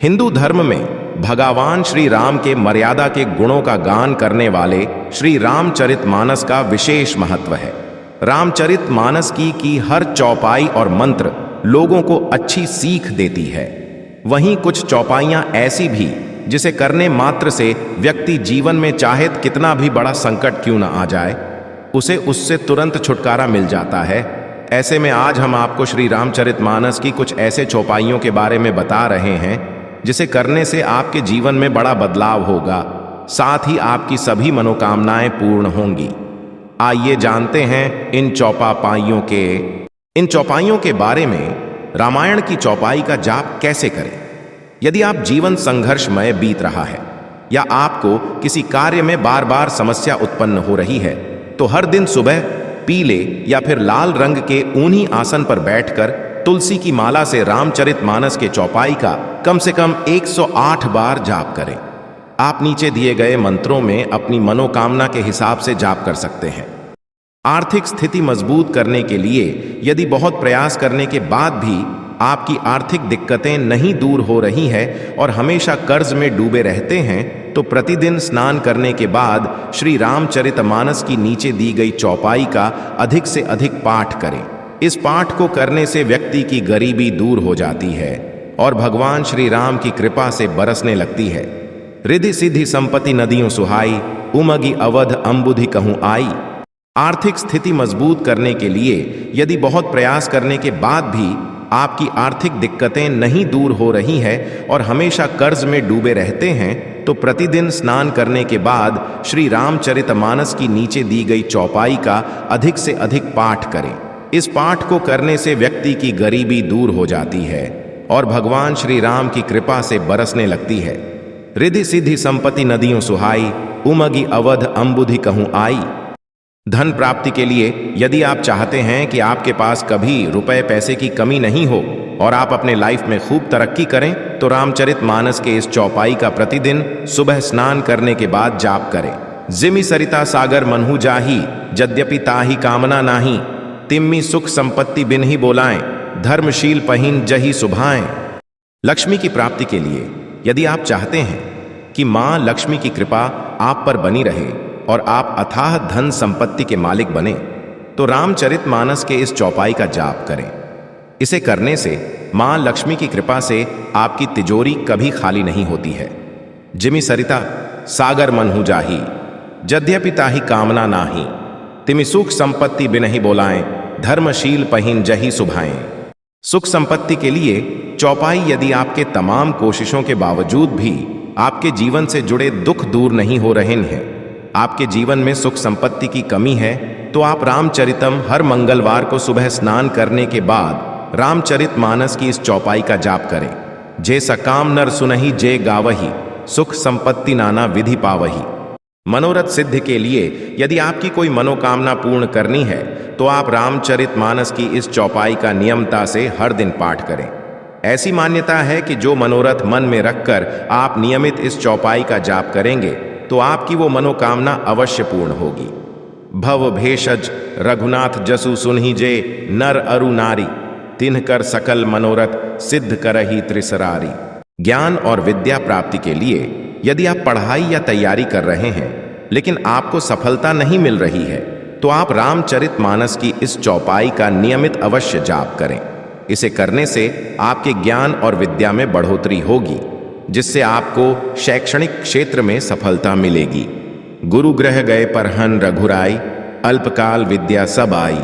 हिंदू धर्म में भगवान श्री राम के मर्यादा के गुणों का गान करने वाले श्री रामचरितमानस का विशेष महत्व है। रामचरितमानस की हर चौपाई और मंत्र लोगों को अच्छी सीख देती है। वहीं कुछ चौपाइयां ऐसी भी जिसे करने मात्र से व्यक्ति जीवन में चाहे कितना भी बड़ा संकट क्यों न आ जाए, उसे उससे तुरंत छुटकारा मिल जाता है। ऐसे में आज हम आपको श्री रामचरितमानस की कुछ ऐसे चौपाइयों के बारे में बता रहे हैं जिसे करने से आपके जीवन में बड़ा बदलाव होगा, साथ ही आपकी सभी मनोकामनाएं पूर्ण होंगी। आइए जानते हैं इन चौपाइयों के बारे में। रामायण की चौपाई का जाप कैसे करें? यदि आप जीवन संघर्षमय बीत रहा है या आपको किसी कार्य में बार बार समस्या उत्पन्न हो रही है, तो हर दिन सुबह पीले या फिर लाल रंग के ऊनी आसन पर बैठकर तुलसी की माला से रामचरितमानस के चौपाई का कम से कम 108 बार जाप करें। आप नीचे दिए गए मंत्रों में अपनी मनोकामना के हिसाब से जाप कर सकते हैं। आर्थिक स्थिति मजबूत करने के लिए यदि बहुत प्रयास करने के बाद भी आपकी आर्थिक दिक्कतें नहीं दूर हो रही हैं और हमेशा कर्ज में डूबे रहते हैं, तो प्रतिदिन स्नान करने के बाद श्री रामचरितमानस की नीचे दी गई चौपाई का अधिक से अधिक पाठ करें। इस पाठ को करने से व्यक्ति की गरीबी दूर हो जाती है और भगवान श्री राम की कृपा से बरसने लगती है। रिद्धि सिद्धि संपत्ति नदियों सुहाई, उमगी अवध अंबुधि कहूं आई। आर्थिक स्थिति मजबूत करने के लिए यदि बहुत प्रयास करने के बाद भी आपकी आर्थिक दिक्कतें नहीं दूर हो रही हैं और हमेशा कर्ज में डूबे रहते हैं, तो प्रतिदिन स्नान करने के बाद श्री रामचरितमानस की नीचे दी गई चौपाई का अधिक से अधिक पाठ करें। इस पाठ को करने से व्यक्ति की गरीबी दूर हो जाती है और भगवान श्री राम की कृपा से बरसने लगती है। रिद्धि सिद्धि संपत्ति नदियों सुहाई, उमगी अवध अंबुधि कहूं आई। धन प्राप्ति के लिए यदि आप चाहते हैं कि आपके पास कभी रुपए पैसे की कमी नहीं हो और आप अपने लाइफ में खूब तरक्की करें, तो रामचरितमानस के इस चौपाई का प्रतिदिन सुबह स्नान करने के बाद जाप करें। जिमि सरिता सागर मनहु जाही, यद्यपि ताही कामना नाही। तिम्मी सुख संपत्ति बिन ही बोलाएं, धर्मशील पहिन जही सुभाएं। लक्ष्मी की प्राप्ति के लिए यदि आप चाहते हैं कि मां लक्ष्मी की कृपा आप पर बनी रहे और आप अथाह धन संपत्ति के मालिक बने, तो रामचरितमानस के इस चौपाई का जाप करें। इसे करने से मां लक्ष्मी की कृपा से आपकी तिजोरी कभी खाली नहीं होती है। जिमि सरिता सागर मनहु जाही, यद्यपि ताही कामना नाही। तिमि सुख संपत्ति बिनहि बोलाएं, धर्मशील पहिन जही सुभाएं। सुख संपत्ति के लिए चौपाई यदि आपके तमाम कोशिशों के बावजूद भी आपके जीवन से जुड़े दुख दूर नहीं हो रहे हैं, आपके जीवन में सुख संपत्ति की कमी है, तो आप रामचरितम हर मंगलवार को सुबह स्नान करने के बाद रामचरितमानस की इस चौपाई का जाप करें। जे सकाम नर सुनहि जे गावही, सुख संपत्ति नाना विधि पावही। मनोरथ सिद्ध के लिए यदि आपकी कोई मनोकामना पूर्ण करनी है, तो आप रामचरितमानस की इस चौपाई का नियमता से हर दिन पाठ करें। ऐसी मान्यता है कि जो मनोरथ मन में रखकर आप नियमित इस चौपाई का जाप करेंगे, तो आपकी वो मनोकामना अवश्य पूर्ण होगी। भव भेषज रघुनाथ जसु सुनहि जे, नर अरु नारी। तिन्ह कर सकल मनोरथ सिद्ध करहि त्रिसरारी। ज्ञान और विद्या प्राप्ति के लिए यदि आप पढ़ाई या तैयारी कर रहे हैं लेकिन आपको सफलता नहीं मिल रही है, तो आप रामचरितमानस की इस चौपाई का नियमित अवश्य जाप करें। इसे करने से आपके ज्ञान और विद्या में बढ़ोतरी होगी, जिससे आपको शैक्षणिक क्षेत्र में सफलता मिलेगी। गुरु ग्रह गए परहन रघुराई, अल्पकाल विद्या सब आई।